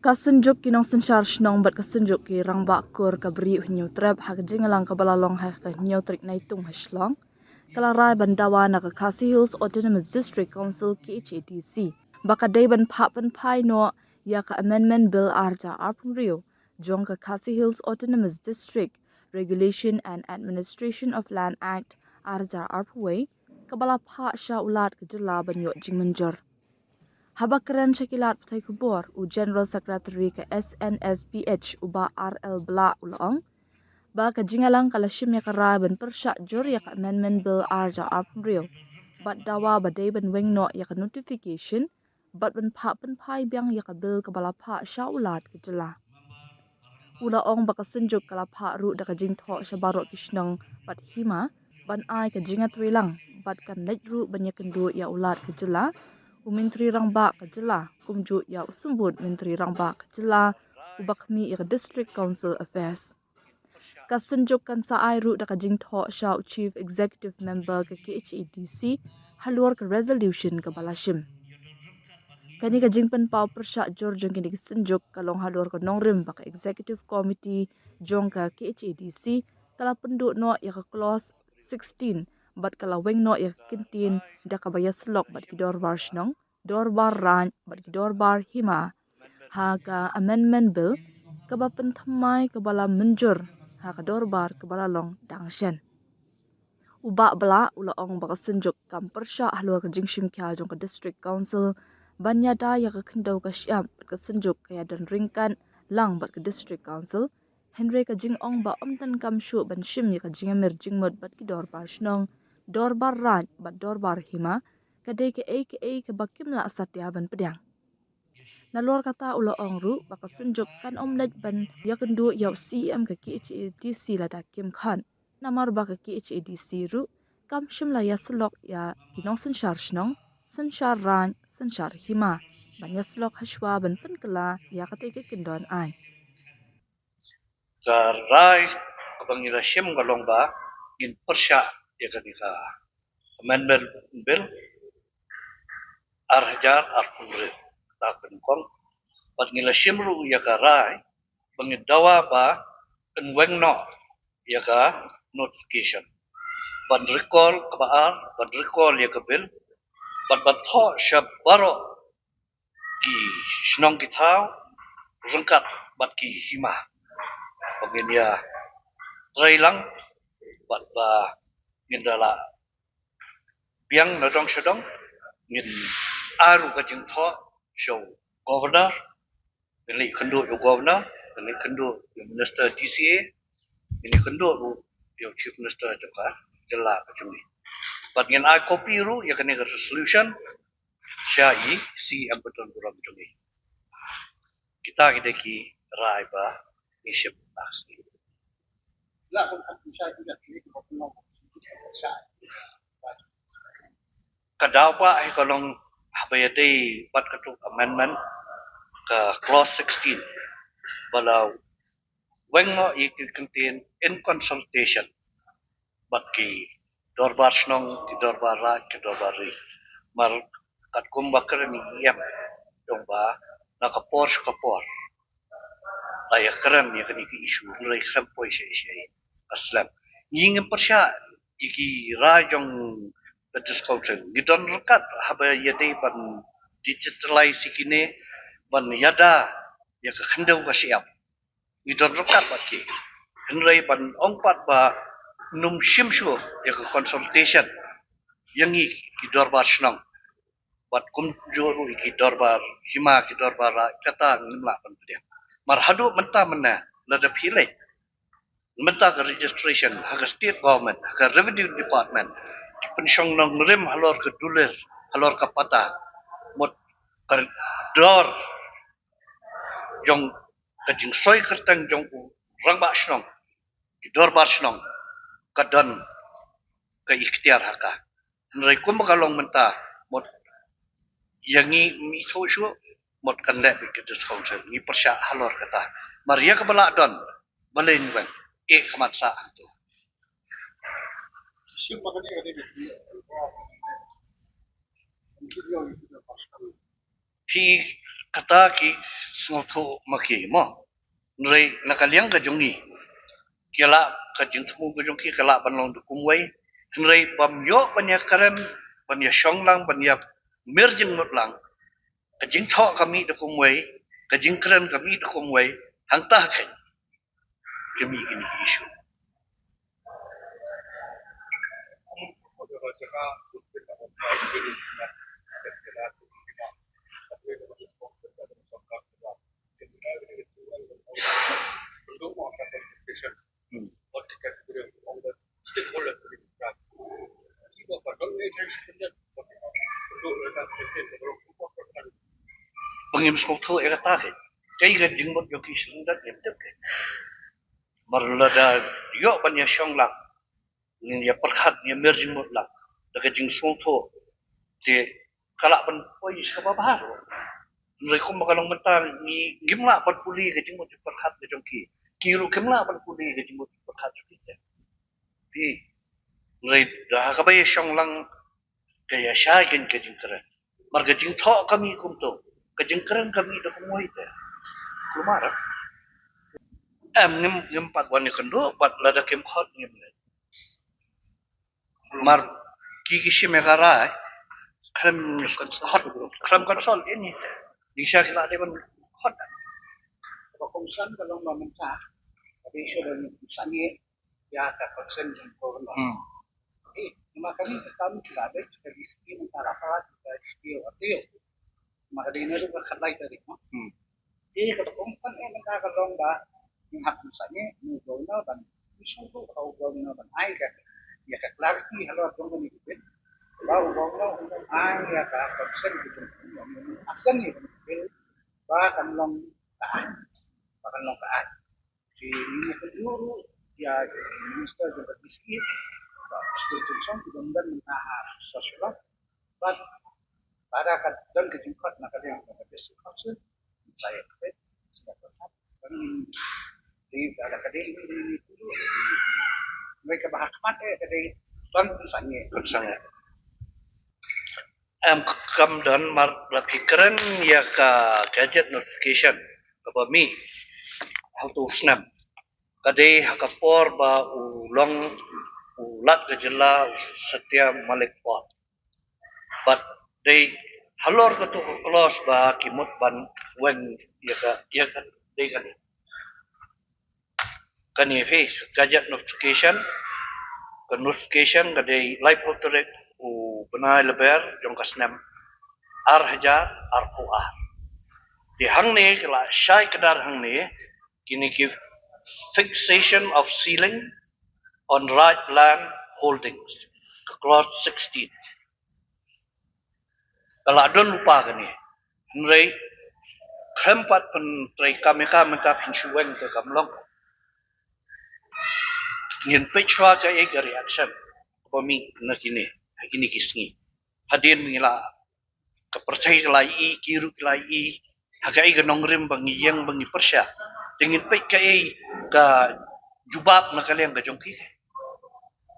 Kasunjuk kinong senchar shnong bat kasunjuk ki rangba kur kabri hunyu trap hak jingalang kabalalong hak hunyu trik naitung hashlong. Kalarai bandawa na Khasi Hills Autonomous District Council KHADC. Baka day ban pai no ya ka amendment bill arja arpung rio. Jong ka Khasi Hills Autonomous District Regulation and Administration of Land Act arja arpway. Kabala pa sha ulat kejela banyo jingmenjor. Habakaran Shakilat Patai Kubor, u General Secretary ke SNSPH uba RL Bla ulang, ba ka jingalang kalashim ya kara ban persyak jur ya ka amendment bill arja apnril, bat dawa badai ban weng no ya ka notification, bat ban pai biang ya ka bill ka bala pa syaulat ke jela. Ula ong baka senjuk kala pa ru da ka jing tho syabarok kishnang bat hima, ban ai ka jingat rilang, bat kan lejru banyak kendu ya ulat ke jela, Menteri Rangba Kejela, kumju ya usumbut Menteri Rangba Kejela, ubakmi ya District Council Affairs. Kasenjuk kan sa airu da kajing tho sya Chief Executive Member ke KHADC, halur ke resolution ke balashim. Kani kajing pen pau persyak jor jong kini kesenjuk kalong halur ke nongrim baka Executive Committee jong ke KHADC, kala penduk no ya ke clause 16, bat kala weng no ya kintin da kabaya slok bat kidor bar shnong, dor bar ran bat kidor bar hima, ha ka amendment bill kaba penthamai kabala menjur ha ka dor bar kabala long dangshen. Uba bela ula ong baka senjuk kam persya halur ke jingshim kya jong ke District Council, banya da ya ke kendau ke syam bat ke senjuk kaya dan ringkan lang bat ke District Council, Henry ka jing ong ba omtan kam shu ban shim ya ka jing amir jing mod bat ki dor bar shnong, dor bar raj bat dor bar hima, ka day ke ke bakim la asat ya ban pedang. Nalor kata ula ong ru baka senjuk kan omlet ban ya kendu ya CM ke KHADC la da Kim Khan, namar baka KHADC ru kam shim la ya selok ya kinong senshar shnong, senshar raj, senshar hima, banya selok hashwa ban penkela ya kata ke kendon ay. Karai abang ira shim galong ba gin persya ya kanika amendment bill arjar arpungre ta kong bat ngila shim ru ya karai bang dawa ba kan weng no ya ka notification ban recall kabaar ban recall ya ka bill bat tho shabaro ki shnong ki thau rungkat bat ki hima bangin ya trailang bat ba ngindala biang na dong shadong ngin aru ka jing tho show governor ngin kendo yo governor ngin kendo yo minister DCA ngin kendo yo chief minister joka jela ka jumi bat ngin I copy ru ya kani resolution syai si ang betul buram jumi kita hideki rai ba ngiship aksi لا كنت شايف إنك في مطلوب شايف kadapa ay kalong habayade bat katuk amendment ka clause 16 balaw wengo ikintin in consultation bat ki dorbar snong ki dorbar ra ki dorbar ri mar kat kumba keren yam dong ba nakapor kapor ay keren ya kani ki issue rai krem poi she aslam yingin persya iki rajong the discount gidon rekat haba yade ban digitalize kini ban yada ya ka khandau ka siap gidon rekat bat ki henrai ban ongpat ba num shimshu ya ka consultation yangi ki dorbar shnang bat kum joru ki dorbar hima ki dorbar kata ngimla ban dia mar hadu menta mena lada phile menta ka registration ha state government ha revenue department pensyong nang rim halor ke dulir halor ke pata mot dor jong kajing soy kertang jong rang ba shnong dor bar shnong kadan ke ikhtiar haka nrai kum kalong menta mot yangi mi sosyo mot kan le ke discount ni persya halor kata maria ke bala don balen wen kamat sa tu شو ما كان يقدر si kata ki snoto maki mo nrei nakaliang ka jongi kila ka jingtmu ka jongi kala banlong du kumwai nrei bamyo banya karen banya shonglang banya merjing mutlang ka jingtho kami du kumwai ka jingkren kami du kumwai hangta khen kami ini isu pengim snoto e kata khen kai ga jingmot yoki sundat yep marlada yo banya shonglang ni ya perkhat ni merjing mutlang daga jing snoto te kala ban poi sa bahar nrei kum makalong mentang ni gimla pat puli ke jingmot perkhat ke jongki kiru gimla pat puli ke jingmot perkhat ke pi nrei dah ka bai shonglang kaya sya gen ke jingkren marga jing tho kami kumto ke jingkren kami do kumoi te kumara ngem pat wan kendo pat lada kem khot ngem mar ki shime garai kram konsol ini di sya kila de ban khot Kung kalau meminta, tapi sudah misalnya ya ada konsen yang korban. Maka kami kami tidak ada dari segi masyarakat dari segi artiyo. Maka di ini juga kerlai dari mana. Kalau konsen minta kalau enggak yang misalnya menggunakan dan misalnya kalau menggunakan air ya clarity kalau orang ini kalau menggunakan air ya konsen gitu. Asal ni bahkan long bahkan longkaan di ini kedua ya minister juga miskin Mr. Johnson benar-benar menahan sosial but pada kadang kejengkat nak ada yang ada sesuatu saya kata sudah tetap kami di ada kadang ini dulu mereka bahas mata kadang tuan misalnya kam dan mar laki keren ya ka gadget notification ka mi how to snap kadai hakapor ba ulong ulat gejala setia malik pot but they halor ka to close ba kimot ban when ya ka they kan he gadget notification kadai live autorate u benai leber jong ka snap ar hajar ar kuar di hang ni kala syai kedar hang ni kini ki fixation of ceiling on right land holdings clause 16 kalau adon lupa kani nrei krempat pen trai kameka meka pinsuwen ke kamlong ngin pechwa ka e reaction pemi na kini kisngi hadin ngila kepercayai kelai kiru kelai hagai ganong rim bangi yang bangi persya dengan pek kai ka jubab na kalian ka jongki